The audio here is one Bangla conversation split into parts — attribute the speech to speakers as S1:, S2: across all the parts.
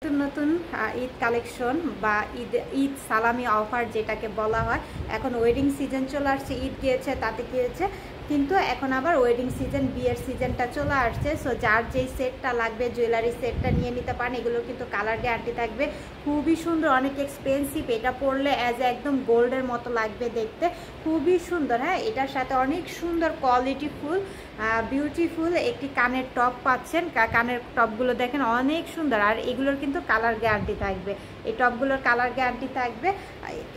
S1: নতুন নতুন ঈদ কালেকশন বা ঈদ সালামি অফার যেটাকে বলা হয়। এখন ওয়েডিং সিজন চলে আসছে, ঈদ গিয়েছে তাতে কি হয়েছে, কিন্তু এখন আবার ওয়েডিং সিজন, বিয়ের সিজনটা চলে আসছে। সো যার যেই সেটটা লাগবে, জুয়েলারি সেটটা নিয়ে নিতে পারেন। এগুলো কিন্তু কালার গ্যারান্টি থাকবে, খুবই সুন্দর, অনেক এক্সপেন্সিভ। এটা পরলে অ্যাজ একদম গোল্ডের মতো লাগবে দেখতে, খুবই সুন্দর। হ্যাঁ, এটার সাথে অনেক সুন্দর কোয়ালিটিফুল বিউটিফুল একটি কানের টপ পাচ্ছেন। কানের টপগুলো দেখেন অনেক সুন্দর, আর এগুলোর কিন্তু কালার গ্যারান্টি থাকবে। এই টপগুলোর কালার গ্যারান্টি থাকবে।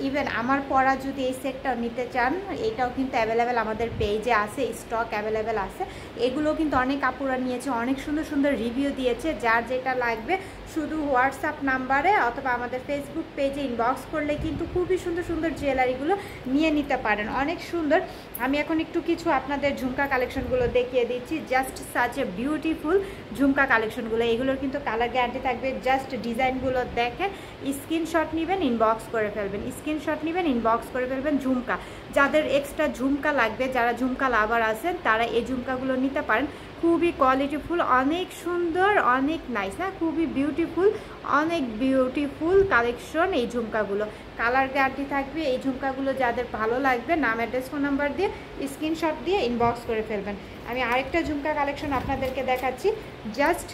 S1: ইভেন আমার পরা যদি এই সেটটাও নিতে চান, এটাও কিন্তু অ্যাভেলেবেল আমাদের পেজে আছে, স্টক অ্যাভেলেবেল আছে। এগুলো কিন্তু অনেক আপুরা নিয়েছে, অনেক সুন্দর সুন্দর রিভিউ দিয়েছে। যার যেটা লাগবে শুধু হোয়াটসঅ্যাপ নাম্বারে অথবা আমাদের ফেসবুক পেজে ইনবক্স করলে কিন্তু খুবই সুন্দর সুন্দর জুয়েলারিগুলো নিয়ে নিতে পারেন, অনেক সুন্দর। আমি এখন একটু কিছু আপনাদের ঝুমকা কালেকশনগুলো দেখিয়ে দিচ্ছি। জাস্ট সাচ এ বিউটিফুল ঝুমকা কালেকশনগুলো, এগুলোর কিন্তু কালার গ্যারান্টি থাকবে। জাস্ট ডিজাইনগুলো দেখেন, স্ক্রিনশট নেবেন, ইনবক্স করে ফেলবেন, স্ক্রিনশট নেবেন, ইনবক্স করে ফেলবেন। ঝুমকা, যাদের এক্সট্রা ঝুমকা লাগবে, যারা ঝুমকা লাভার আছেন, তারা এই ঝুমকাগুলো নিতে পারেন। খুবই কোয়ালিটিফুল, অনেক সুন্দর, অনেক নাইস। হ্যাঁ, খুবই বিউটিফুল, অনেক বিউটিফুল কালেকশন এই ঝুমকাগুলো। কালার গ্যারান্টি থাকবে। এই ঝুমকাগুলো যাদের ভালো লাগবে, নাম, অ্যাড্রেস, ফোন নাম্বার দিয়ে স্ক্রিনশট দিয়ে ইনবক্স করে ফেলবেন। আমি আরেকটা ঝুমকা কালেকশন আপনাদেরকে দেখাচ্ছি, জাস্ট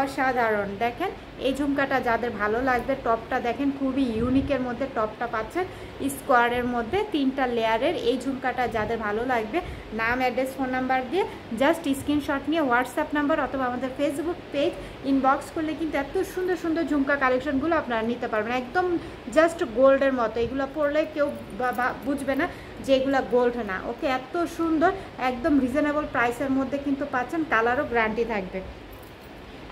S1: অসাধারণ। দেখেন এই ঝুমকাটা যাদের ভালো লাগবে, টপটা দেখেন খুবই ইউনিকের মধ্যে টপটা পাচ্ছেন, স্কোয়ারের মধ্যে 3টা লেয়ারের। এই ঝুমকাটা যাদের ভালো লাগবে, নাম, অ্যাড্রেস, ফোন নাম্বার দিয়ে জাস্ট স্ক্রিনশট নিয়ে হোয়াটসঅ্যাপ নাম্বার অথবা আমাদের ফেসবুক পেজ ইনবক্স করলে কিন্তু এত সুন্দর সুন্দর ঝুমকা কালেকশনগুলো আপনারা নিতে পারবেন। একদম জাস্ট গোল্ডের মতো, এগুলো পরলে কেউ বুঝবে না যে এগুলো গোল্ড না। ওকে, এত সুন্দর, একদম রিজনেবল প্রাইসের মধ্যে কিন্তু পাচ্ছেন, কালারও গ্যারান্টি থাকবে।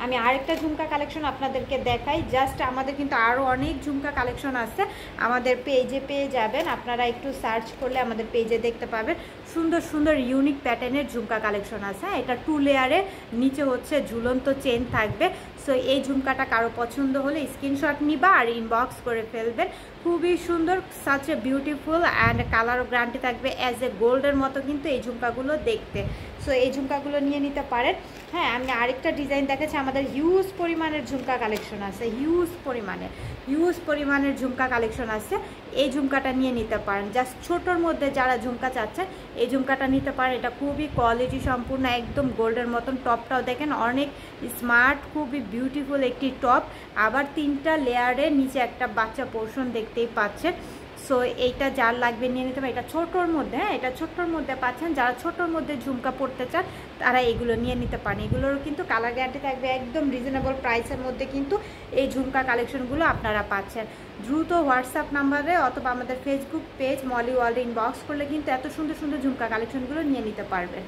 S1: আমি আরেকটা ঝুমকা কালেকশন আপনাদেরকে দেখাই। জাস্ট আমাদের কিন্তু আরও অনেক ঝুমকা কালেকশন আছে, আমাদের পেজে পেয়ে যাবেন, আপনারা একটু সার্চ করলে আমাদের পেজে দেখতে পাবেন। সুন্দর সুন্দর ইউনিক প্যাটার্নের ঝুমকা কালেকশন আছে। এটা 2 লেয়ারে, নিচে হচ্ছে ঝুলন্ত চেন থাকবে। সো এই ঝুমকাটা কারো পছন্দ হলে স্ক্রিনশট নিবা আর ইনবক্স করে ফেলবেন। খুবই সুন্দর, সাচ এ বিউটিফুল, অ্যান্ড কালারও গ্যারান্টি থাকবে অ্যাজ এ গোল্ডের মতো কিন্তু এই ঝুমকাগুলো দেখতে। সো এই ঝুমকাগুলো নিয়ে নিতে পারেন। হ্যাঁ, আমি আরেকটা ডিজাইন দেখাচ্ছি। আমাদের হিউজ পরিমাণের ঝুমকা কালেকশন আছে, হিউজ পরিমাণের ঝুমকা কালেকশন আছে। এই ঝুমকাটা নিয়ে নিতে পারেন। জাস্ট ছোটোর মধ্যে যারা ঝুমকা চাচ্ছেন, এই ঝুমকাটা নিতে পারেন। এটা খুবই কোয়ালিটি সম্পূর্ণ, একদম গোল্ডের মতন। টপটাও দেখেন অনেক স্মার্ট, খুবই বিউটিফুল একটি টপ। আবার 3টা লেয়ারের নিচে একটা বাচ্চা পোর্শন দেখতেই পাচ্ছেন। সো এইটা যার লাগবে নিয়ে নিতে পারেন। এটা ছোটোর মধ্যে, হ্যাঁ, এটা ছোটোর মধ্যে পাচ্ছেন। যারা ছোটোর মধ্যে ঝুমকা পড়তে চান, তারা এগুলো নিয়ে নিতে পারেন। এগুলোরও কিন্তু কালার গ্যারান্টি থাকবে, একদম রিজনেবল প্রাইসের মধ্যে কিন্তু এই ঝুমকা কালেকশনগুলো আপনারা পাচ্ছেন। দ্রুত হোয়াটসঅ্যাপ নাম্বারে অথবা আমাদের Facebook page Molly World inbox করলে কিন্তু এত সুন্দর সুন্দর ঝুমকা কালেকশনগুলো নিয়ে নিতে পারবেন।